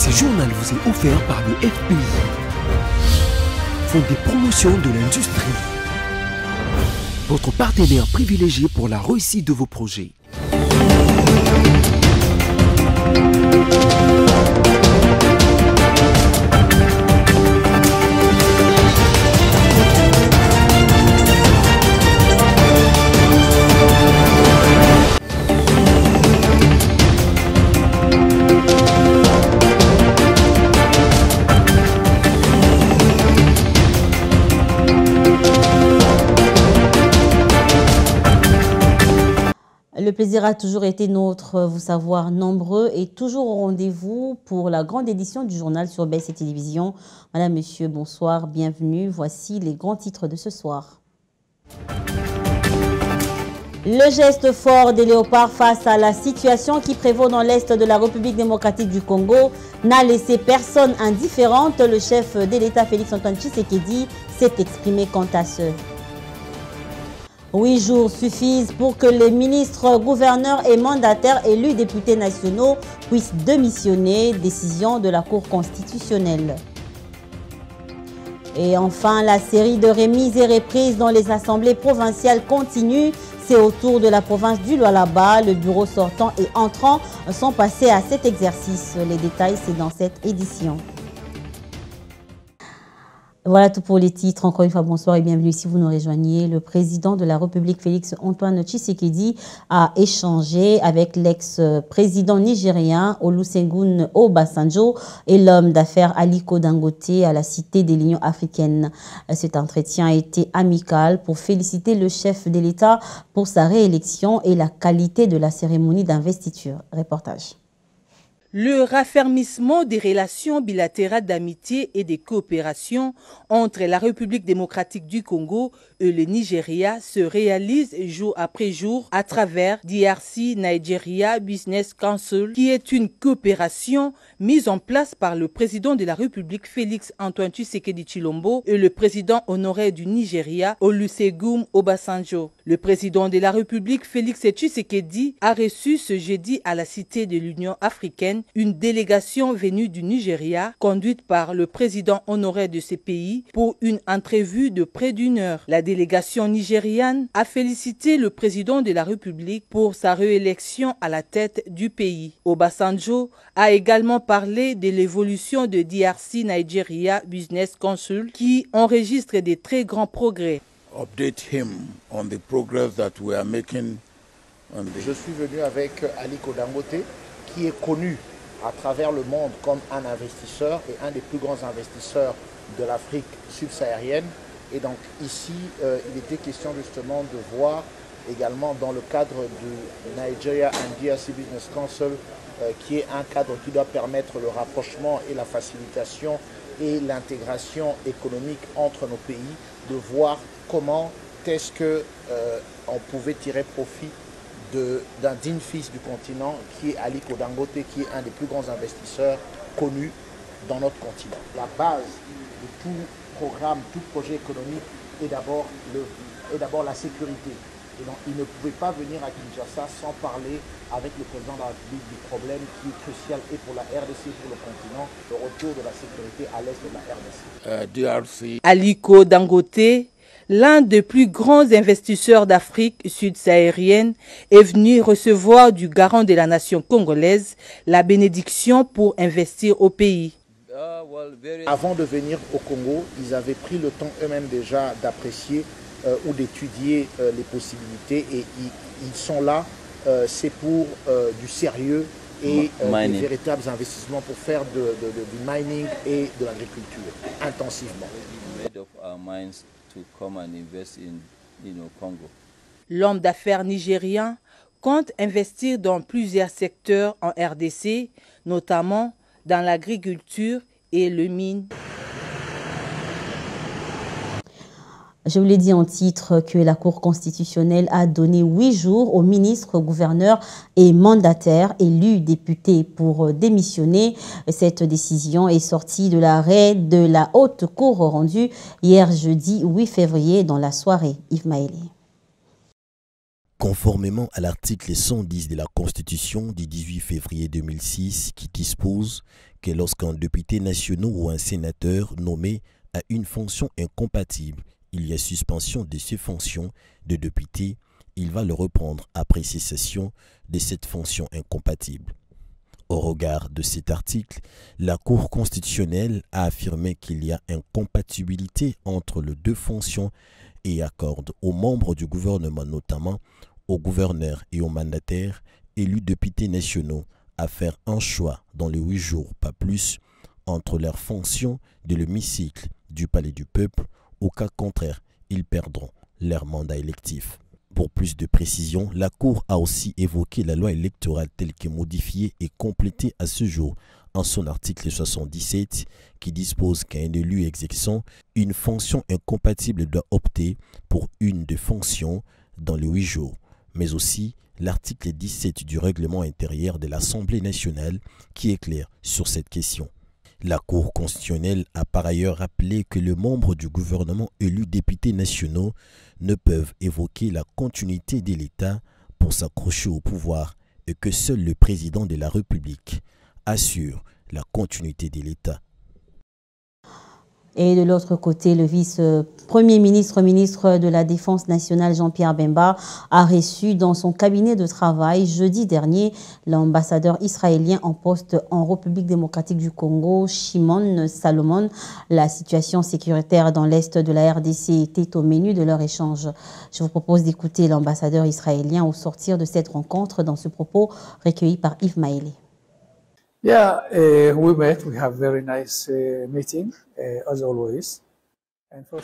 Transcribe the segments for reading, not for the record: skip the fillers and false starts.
Ce journal vous est offert par le FPI, Fonds des promotions de l'industrie, votre partenaire privilégié pour la réussite de vos projets. Le plaisir a toujours été nôtre, vous savoir nombreux et toujours au rendez-vous pour la grande édition du journal sur BC Télévision. Madame, Monsieur, bonsoir, bienvenue. Voici les grands titres de ce soir. Le geste fort des léopards face à la situation qui prévaut dans l'Est de la République démocratique du Congo n'a laissé personne indifférente. Le chef de l'État, Félix-Antoine Tshisekedi, s'est exprimé quant à ce. 8 jours suffisent pour que les ministres, gouverneurs et mandataires élus députés nationaux puissent démissionner, décision de la Cour constitutionnelle. Et enfin, la série de remises et reprises dans les assemblées provinciales continue. C'est au tour de la province du Lualaba. Le bureau sortant et entrant sont passés à cet exercice. Les détails, c'est dans cette édition. Voilà tout pour les titres. Encore une fois, bonsoir et bienvenue si vous nous rejoignez. Le président de la République, Félix-Antoine Tshisekedi, a échangé avec l'ex-président nigérien Olusegun Obasanjo et l'homme d'affaires Aliko Dangote à la Cité de l'Union africaine. Cet entretien a été amical pour féliciter le chef de l'État pour sa réélection et la qualité de la cérémonie d'investiture. Reportage. Le raffermissement des relations bilatérales d'amitié et de coopération entre la République démocratique du Congo et le Nigeria se réalise jour après jour à travers DRC Nigeria Business Council, qui est une coopération mise en place par le président de la République Félix-Antoine Tshisekedi Tshilombo et le président honoraire du Nigeria Olusegun Obasanjo. Le président de la République Félix Tshisekedi a reçu ce jeudi à la Cité de l'Union africaine une délégation venue du Nigeria, conduite par le président honoraire de ce pays, pour une entrevue de près d'1 heure. La délégation nigériane a félicité le président de la République pour sa réélection à la tête du pays. Obasanjo a également parlé de l'évolution de DRC Nigeria Business Council, qui enregistre des très grands progrès. Update him on the progress that we are making on the... Je suis venu avec Aliko Dangote, qui est connu à travers le monde comme un investisseur et un des plus grands investisseurs de l'Afrique subsaharienne. Et donc ici, il était question justement de voir également dans le cadre du Nigeria and DRC Business Council, qui est un cadre qui doit permettre le rapprochement et la facilitation et l'intégration économique entre nos pays, de voir comment est-ce qu'on pouvait tirer profit d'un digne fils du continent qui est Aliko Dangote, qui est un des plus grands investisseurs connus dans notre continent. La base de tout programme, tout projet économique est d'abord la sécurité. Et donc il ne pouvait pas venir à Kinshasa sans parler avec le président de la République du problème qui est crucial et pour la RDC et pour le continent, le retour de la sécurité à l'est de la RDC. Aliko Dangote, l'un des plus grands investisseurs d'Afrique sud-saharienne, est venu recevoir du garant de la nation congolaise la bénédiction pour investir au pays. Avant de venir au Congo, ils avaient pris le temps eux-mêmes déjà d'apprécier ou d'étudier les possibilités et ils sont là, c'est pour du sérieux et des véritables investissements pour faire du mining et de l'agriculture intensivement. L'homme d'affaires nigérien compte investir dans plusieurs secteurs en RDC, notamment dans l'agriculture et le mine. Je vous l'ai dit en titre que la Cour constitutionnelle a donné 8 jours aux ministres, gouverneurs et mandataires élus députés pour démissionner. Cette décision est sortie de l'arrêt de la Haute Cour rendu hier jeudi 8 février dans la soirée. Yves Maëlé. Conformément à l'article 110 de la Constitution du 18 février 2006 qui dispose que lorsqu'un député national ou un sénateur nommé a une fonction incompatible, il y a suspension de ses fonctions de député, il va le reprendre après cessation de cette fonction incompatible. Au regard de cet article, la Cour constitutionnelle a affirmé qu'il y a incompatibilité entre les deux fonctions et accorde aux membres du gouvernement, notamment aux gouverneurs et aux mandataires élus députés nationaux, à faire un choix dans les 8 jours, pas plus, entre leurs fonctions de l'hémicycle du Palais du Peuple. Au cas contraire, ils perdront leur mandat électif. Pour plus de précision, la Cour a aussi évoqué la loi électorale telle qu'elle est modifiée et complétée à ce jour en son article 77 qui dispose qu'un élu exerçant une fonction incompatible doit opter pour une des fonctions dans les 8 jours, mais aussi l'article 17 du règlement intérieur de l'Assemblée nationale qui est clair sur cette question. La Cour constitutionnelle a par ailleurs rappelé que les membres du gouvernement élus députés nationaux ne peuvent évoquer la continuité de l'État pour s'accrocher au pouvoir et que seul le président de la République assure la continuité de l'État. Et de l'autre côté, le vice-premier ministre, ministre de la Défense nationale, Jean-Pierre Bemba, a reçu dans son cabinet de travail jeudi dernier l'ambassadeur israélien en poste en République démocratique du Congo, Shimon Salomon. La situation sécuritaire dans l'est de la RDC était au menu de leur échange. Je vous propose d'écouter l'ambassadeur israélien au sortir de cette rencontre dans ce propos recueilli par Yves Maëlé. Yeah, we met. We have very nice meeting, as always.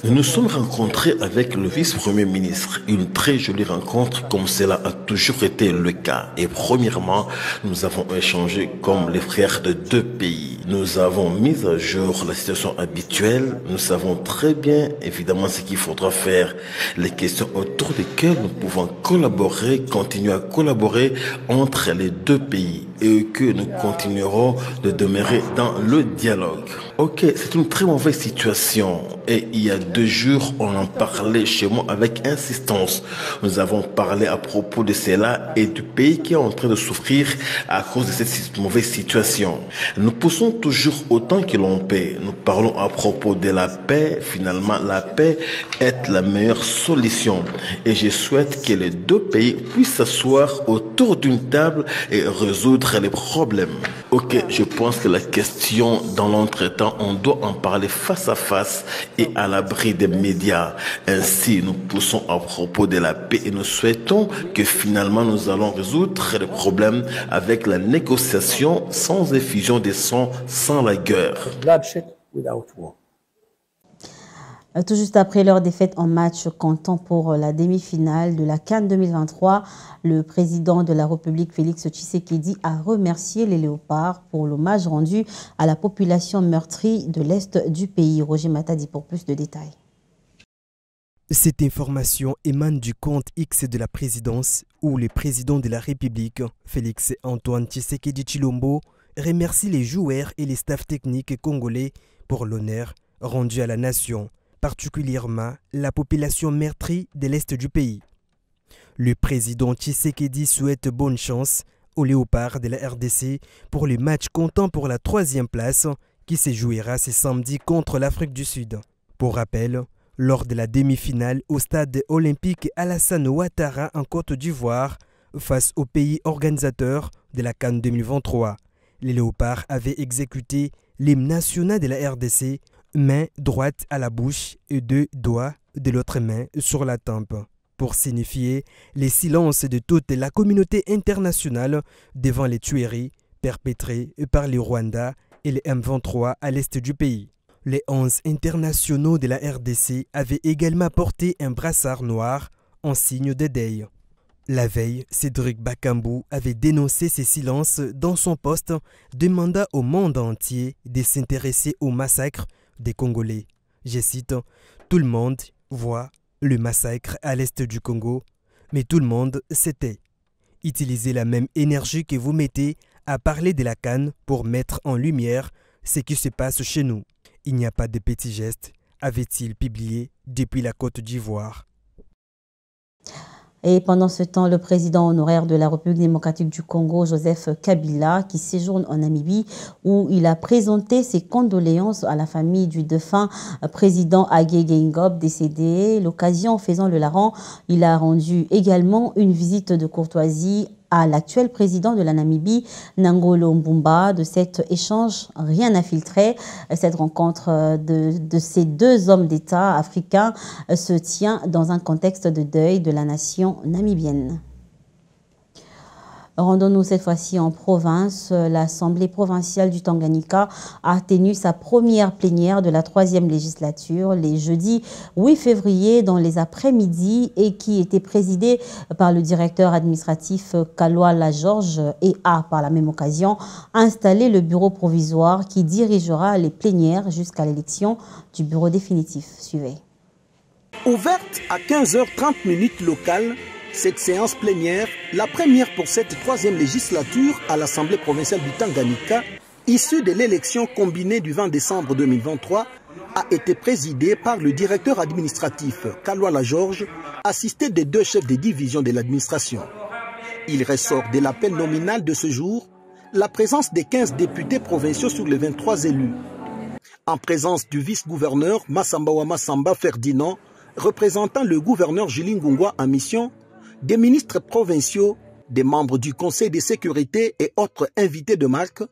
Nous nous sommes rencontrés avec le vice-premier ministre. Une très jolie rencontre comme cela a toujours été le cas. Et premièrement, nous avons échangé comme les frères de deux pays. Nous avons mis à jour la situation habituelle. Nous savons très bien, évidemment, ce qu'il faudra faire. Les questions autour desquelles nous pouvons collaborer, continuer à collaborer entre les deux pays. Et que nous continuerons de demeurer dans le dialogue. Ok, c'est une très mauvaise situation. Et il y a 2 jours, on en parlait chez moi avec insistance. Nous avons parlé à propos de cela et du pays qui est en train de souffrir à cause de cette mauvaise situation. Nous poussons toujours autant que l'on peut. Nous parlons à propos de la paix. Finalement, la paix est la meilleure solution. Et je souhaite que les deux pays puissent s'asseoir autour d'une table et résoudre les problèmes. Ok, je pense que la question dans l'entretemps, on doit en parler face à face et à l'abri des médias. Ainsi, nous poussons à propos de la paix et nous souhaitons que finalement nous allons résoudre les problèmes avec la négociation sans effusion de sang, sans la guerre. Tout juste après leur défaite en match comptant pour la demi-finale de la CAN 2023, le président de la République, Félix Tshisekedi, a remercié les Léopards pour l'hommage rendu à la population meurtrie de l'Est du pays. Roger Matadi pour plus de détails. Cette information émane du compte X de la présidence où le président de la République, Félix Antoine Tshisekedi Tshilombo, remercie les joueurs et les staffs techniques congolais pour l'honneur rendu à la nation, particulièrement la population meurtrie de l'Est du pays. Le président Tshisekedi souhaite bonne chance aux Léopards de la RDC pour le match comptant pour la 3e place qui se jouera ce samedi contre l'Afrique du Sud. Pour rappel, lors de la demi-finale au stade olympique Alassane Ouattara en Côte d'Ivoire, face au pays organisateur de la CAN 2023, les Léopards avaient exécuté l'hymne national de la RDC, main droite à la bouche et 2 doigts de l'autre main sur la tempe, pour signifier les silences de toute la communauté internationale devant les tueries perpétrées par les Rwandais et les M23 à l'est du pays. Les 11 internationaux de la RDC avaient également porté un brassard noir en signe de deuil. La veille, Cédric Bakambu avait dénoncé ces silences dans son poste, demandant au monde entier de s'intéresser au massacre des Congolais. Je cite, « Tout le monde voit le massacre à l'est du Congo, mais tout le monde se tait. Utilisez la même énergie que vous mettez à parler de la CAN pour mettre en lumière ce qui se passe chez nous. Il n'y a pas de petits gestes », avait-il publié depuis la Côte d'Ivoire. Et pendant ce temps, le président honoraire de la République démocratique du Congo, Joseph Kabila, qui séjourne en Namibie, où il a présenté ses condoléances à la famille du défunt président Hage Geingob, décédé. L'occasion faisant le larron, il a rendu également une visite de courtoisie à l'actuel président de la Namibie, Nangolo Mbumba. De cet échange, rien n'a filtré. Cette rencontre de ces deux hommes d'État africains se tient dans un contexte de deuil de la nation namibienne. Rendons-nous cette fois-ci en province. L'Assemblée provinciale du Tanganyika a tenu sa première plénière de la 3e législature les jeudis 8 février dans les après-midi et qui était présidée par le directeur administratif Kalwa Lajorge et a, par la même occasion, installé le bureau provisoire qui dirigera les plénières jusqu'à l'élection du bureau définitif. Suivez. Ouverte à 15h30 locales, cette séance plénière, la première pour cette 3e législature à l'Assemblée provinciale du Tanganyika, issue de l'élection combinée du 20 décembre 2023, a été présidée par le directeur administratif Kalwa Lajorge, assisté des 2 chefs de division de l'administration. Il ressort de l'appel nominal de ce jour la présence des 15 députés provinciaux sur les 23 élus. En présence du vice-gouverneur Massamba Massamba Ferdinand, représentant le gouverneur Julie Ngungwa en mission, des ministres provinciaux, des membres du Conseil de sécurité et autres invités de marque,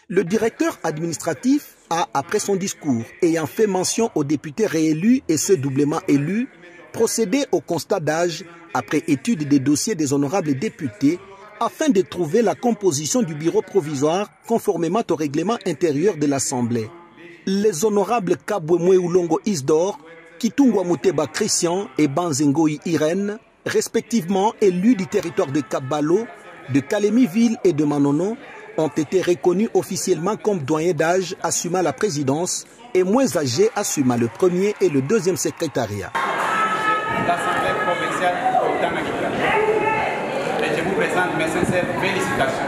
le directeur administratif a, après son discours, ayant fait mention aux députés réélus et ceux doublement élus, procédé au constat d'âge après étude des dossiers des honorables députés afin de trouver la composition du bureau provisoire conformément au règlement intérieur de l'Assemblée. Les honorables Kabwemwe Ulongo Isdor, Kitungwa Muteba Christian et Banzengoi Irène, respectivement élus du territoire de Kabalo, de Kalemi-Ville et de Manono, ont été reconnus officiellement comme doyens d'âge assumant la présidence et moins âgés assumant le premier et le 2e secrétariat. L'Assemblée provinciale du Tanganyika. Et je vous présente mes sincères félicitations.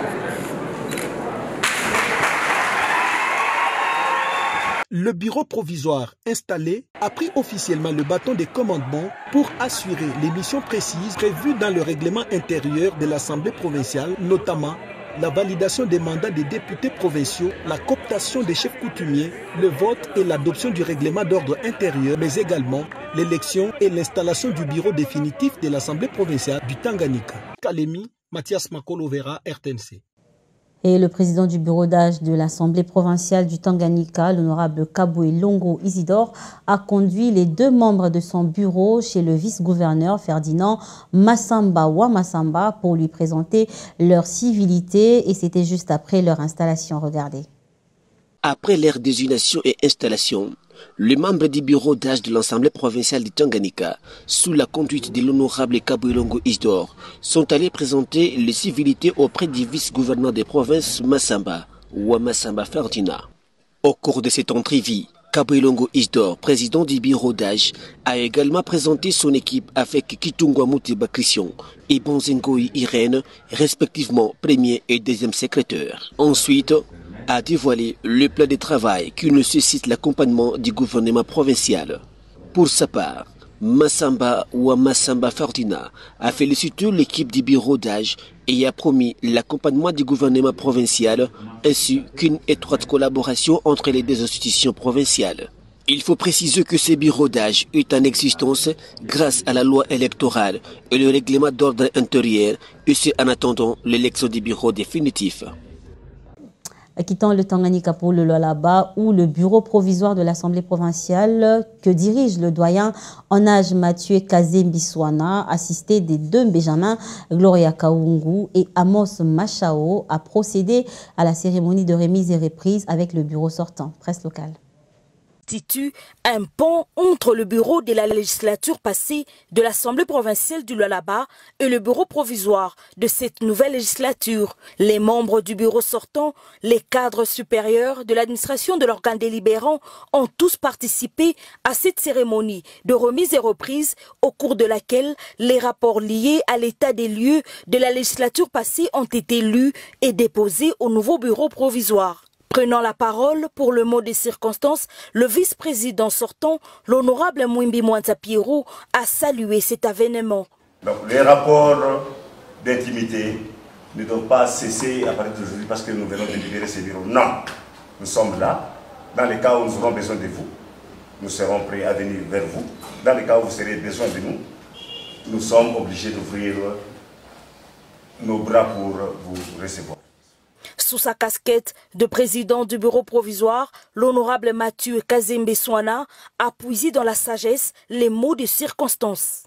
Le bureau provisoire installé a pris officiellement le bâton de commandement pour assurer les missions précises prévues dans le règlement intérieur de l'Assemblée provinciale, notamment la validation des mandats des députés provinciaux, la cooptation des chefs coutumiers, le vote et l'adoption du règlement d'ordre intérieur, mais également l'élection et l'installation du bureau définitif de l'Assemblée provinciale du Tanganyika. Kalemi, Mathias Makolovera, RTNC. Et le président du bureau d'âge de l'Assemblée provinciale du Tanganyika, l'honorable Kabwe Longo Isidore, a conduit les 2 membres de son bureau chez le vice-gouverneur Ferdinand Massamba Massamba pour lui présenter leur civilité et c'était juste après leur installation. Regardez. Après leur désignation et installation, les membres du bureau d'âge de l'Assemblée provinciale du Tanganyika, sous la conduite de l'honorable Kabwe Longo Isdor, sont allés présenter les civilités auprès du vice-gouverneur des provinces Massamba Massamba Ferdinand. Au cours de cette entrevue, Kabwe Longo Isdor, président du bureau d'âge, a également présenté son équipe avec Kitungwa Muteba Christian et Bonzengoi Irène, respectivement premier et 2e secrétaire. Ensuite, a dévoilé le plan de travail qui nécessite l'accompagnement du gouvernement provincial. Pour sa part, Massamba Massamba Ferdinand a félicité l'équipe du bureau d'âge et a promis l'accompagnement du gouvernement provincial ainsi qu'une étroite collaboration entre les 2 institutions provinciales. Il faut préciser que ce bureau d'âge est en existence grâce à la loi électorale et le règlement d'ordre intérieur et c'est en attendant l'élection du bureau définitif. Quittant le Tanganyika pour le Lualaba, où le bureau provisoire de l'Assemblée provinciale que dirige le doyen en âge Mathieu Kazembiswana, assisté des 2 Benjamin, Gloria Kaungu et Amos Machao, a procédé à la cérémonie de remise et reprise avec le bureau sortant. Presse locale. Constitue un pont entre le bureau de la législature passée de l'Assemblée provinciale du Lualaba et le bureau provisoire de cette nouvelle législature. Les membres du bureau sortant, les cadres supérieurs de l'administration de l'organe délibérant ont tous participé à cette cérémonie de remise et reprise au cours de laquelle les rapports liés à l'état des lieux de la législature passée ont été lus et déposés au nouveau bureau provisoire. Prenant la parole pour le mot des circonstances, le vice-président sortant, l'honorable Mwimbi Mwanza Pierrot, a salué cet événement. Donc les rapports d'intimité ne doivent pas cesser à partir d'aujourd'hui parce que nous venons de libérer ces bureaux. Non, nous sommes là. Dans les cas où nous aurons besoin de vous, nous serons prêts à venir vers vous. Dans les cas où vous aurez besoin de nous, nous sommes obligés d'ouvrir nos bras pour vous recevoir. Sous sa casquette de président du bureau provisoire, l'honorable Mathieu Kazembe Swana a puisé dans la sagesse les mots de circonstance.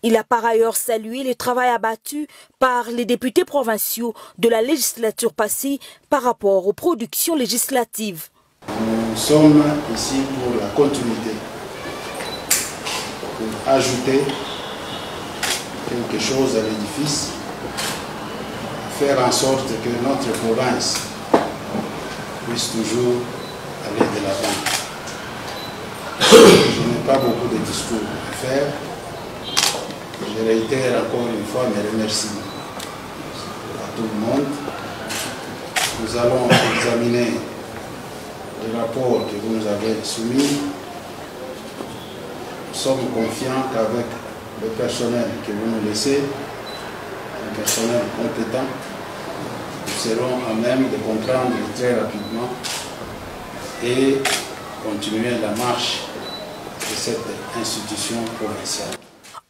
Il a par ailleurs salué le travail abattu par les députés provinciaux de la législature passée par rapport aux productions législatives. Nous sommes ici pour la continuité, pour ajouter quelque chose à l'édifice, faire en sorte que notre province puisse toujours aller de l'avant. Je n'ai pas beaucoup de discours à faire. Je réitère encore une fois mes remerciements à tout le monde. Nous allons examiner le rapport que vous nous avez soumis. Nous sommes confiants qu'avec le personnel que vous nous laissez, un personnel compétent, nous serons à même de comprendre très rapidement et continuer la marche de cette institution provinciale.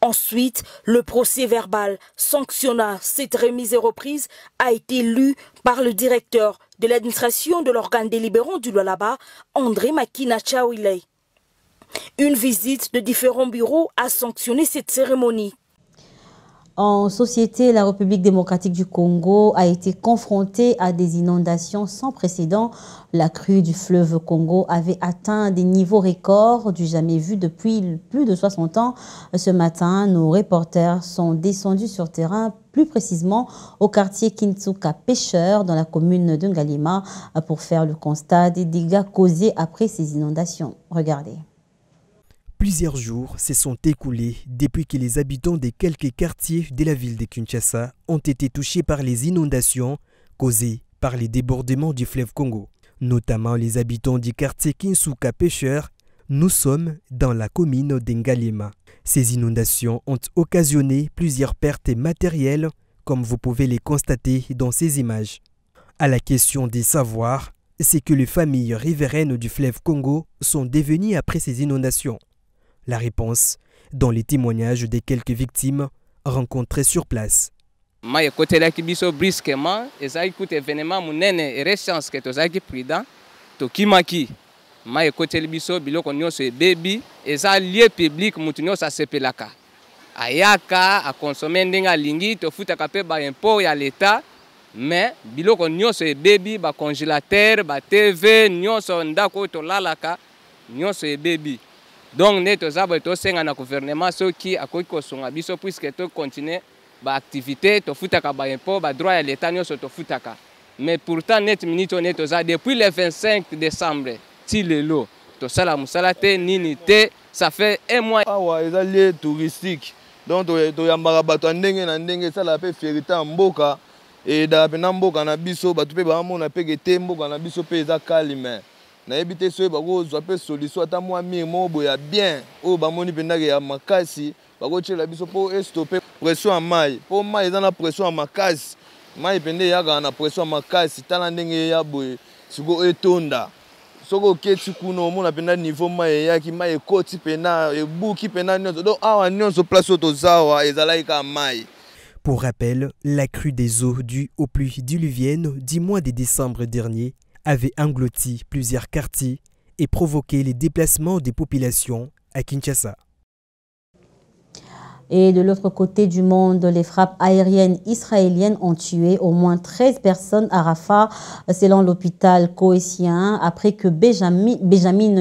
Ensuite, le procès verbal sanctionnant cette remise et reprise a été lu par le directeur de l'administration de l'organe délibérant du Lualaba, André Makina Chawile. Une visite de différents bureaux a sanctionné cette cérémonie. En société, la République démocratique du Congo a été confrontée à des inondations sans précédent. La crue du fleuve Congo avait atteint des niveaux records du jamais vu depuis plus de 60 ans. Ce matin, nos reporters sont descendus sur terrain, plus précisément au quartier Kintsuka Pêcheur dans la commune de Ngalima pour faire le constat des dégâts causés après ces inondations. Regardez. Plusieurs jours se sont écoulés depuis que les habitants des quelques quartiers de la ville de Kinshasa ont été touchés par les inondations causées par les débordements du fleuve Congo. Notamment les habitants du quartier Kintsuka Pêcheur, nous sommes dans la commune d'Ngalima. Ces inondations ont occasionné plusieurs pertes matérielles, comme vous pouvez les constater dans ces images. À la question des savoirs, c'est que les familles riveraines du fleuve Congo sont devenues après ces inondations. La réponse dans les témoignages des quelques victimes rencontrées sur place. Ma ekotelaki biso brusquement eza ikuti événement munene et chance que tozaki prudent tokimaki ma ekoteli biso biloko nyonso ebebi eza lieu public mutu nyonso asepelaka ayaka akonsome ndenge alingi tofutaka mpe baimport ya l'État mais biloko nyonso ebebi bacongélateur batv nyonso ndako oyo tolalaka nyonso ebebi. Donc, nous avons un gouvernement qui a kosunga biso puisque to continuer ba activité to futaka ba impôt ba droit à l'état nyonso to futaka. Mais pourtant net minute on est depuis le 25 décembre ti lelo to sala musala te nini te ça fait un mois. Awa eza lieu touristique. Donc to yambaka bato ndenge na ndenge sala pe fierté mboka et da pena mboka na biso bato pe ba mona pe ke mboka na biso pe eza calme. Na ebité so bako zo pe solution ata moi mi mo boya bien o ba moni penda ya makasi bako tshela biso po stopper pression à mai po mai eza na pression à makasi mai pende ya na pression à makasi tala ndenge ya boye siko etonda soko keti kuno mona penda niveau mai ya ki mai ekoti pena ebuki pena nyonso donc awa nyonso place otozawa ezalaki ka mai. Pour rappel, la crue des eaux due aux pluies diluviennes du mois de décembre dernier avait englouti plusieurs quartiers et provoqué les déplacements des populations à Kinshasa. Et de l'autre côté du monde, les frappes aériennes israéliennes ont tué au moins 13 personnes à Rafah, selon l'hôpital cohésien, après que Benjamin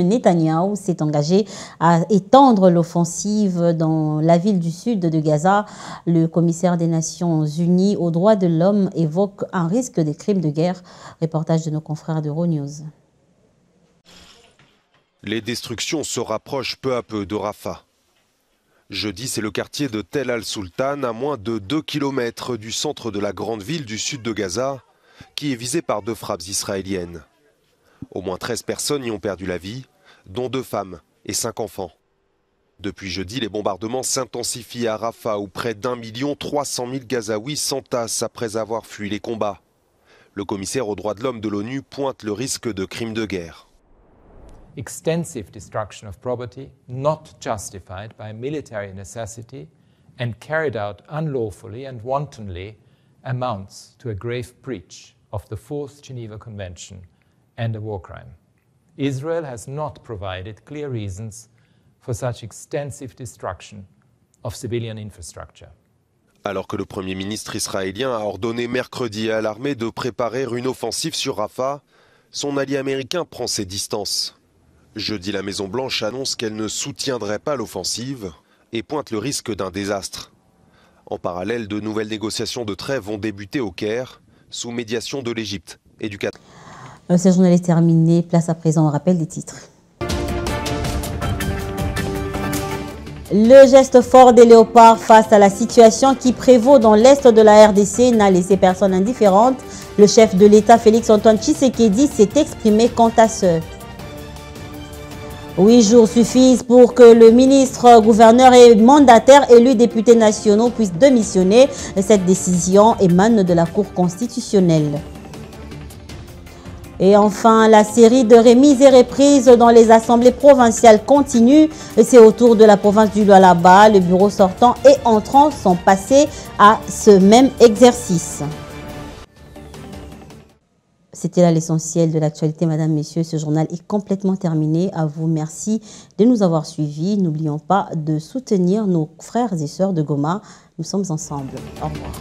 Netanyahou s'est engagé à étendre l'offensive dans la ville du sud de Gaza. Le commissaire des Nations Unies aux droits de l'homme évoque un risque de crimes de guerre. Reportage de nos confrères d'Euronews. Les destructions se rapprochent peu à peu de Rafah. Jeudi, c'est le quartier de Tel al-Sultan, à moins de 2 km du centre de la grande ville du sud de Gaza, qui est visé par 2 frappes israéliennes. Au moins 13 personnes y ont perdu la vie, dont 2 femmes et 5 enfants. Depuis jeudi, les bombardements s'intensifient à Rafah où près d'1 300 000 Gazaouis s'entassent après avoir fui les combats. Le commissaire aux droits de l'homme de l'ONU pointe le risque de crimes de guerre. Extensive destruction of property, not justified by military necessity and carried out unlawfully and wantonly, amounts to a grave breach of the Fourth Geneva Convention and a war crime. Israel has not provided clear reasons for such extensive destruction of civilian infrastructure. Alors que le Premier ministre israélien a ordonné mercredi à l'armée de préparer une offensive sur Rafah, son allié américain prend ses distances. Jeudi, la Maison-Blanche annonce qu'elle ne soutiendrait pas l'offensive et pointe le risque d'un désastre. En parallèle, de nouvelles négociations de trêve vont débuter au Caire, sous médiation de l'Égypte et du Qatar. Ce journal est terminé. Place à présent au rappel des titres. Le geste fort des léopards face à la situation qui prévaut dans l'est de la RDC n'a laissé personne indifférente. Le chef de l'État, Félix-Antoine Tshisekedi, s'est exprimé quant à ce. 8 jours suffisent pour que le ministre, gouverneur et mandataire élus députés nationaux puissent démissionner. Cette décision émane de la Cour constitutionnelle. Et enfin, la série de remises et reprises dans les assemblées provinciales continue. C'est au tour de la province du Lualaba. Le bureau sortant et entrant sont passés à ce même exercice. C'était là l'essentiel de l'actualité, mesdames, messieurs. Ce journal est complètement terminé. À vous, merci de nous avoir suivis. N'oublions pas de soutenir nos frères et sœurs de Goma. Nous sommes ensemble. Au revoir.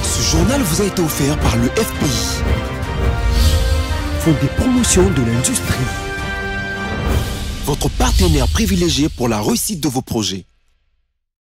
Ce journal vous a été offert par le FPI, Fonds des promotions de l'industrie, votre partenaire privilégié pour la réussite de vos projets.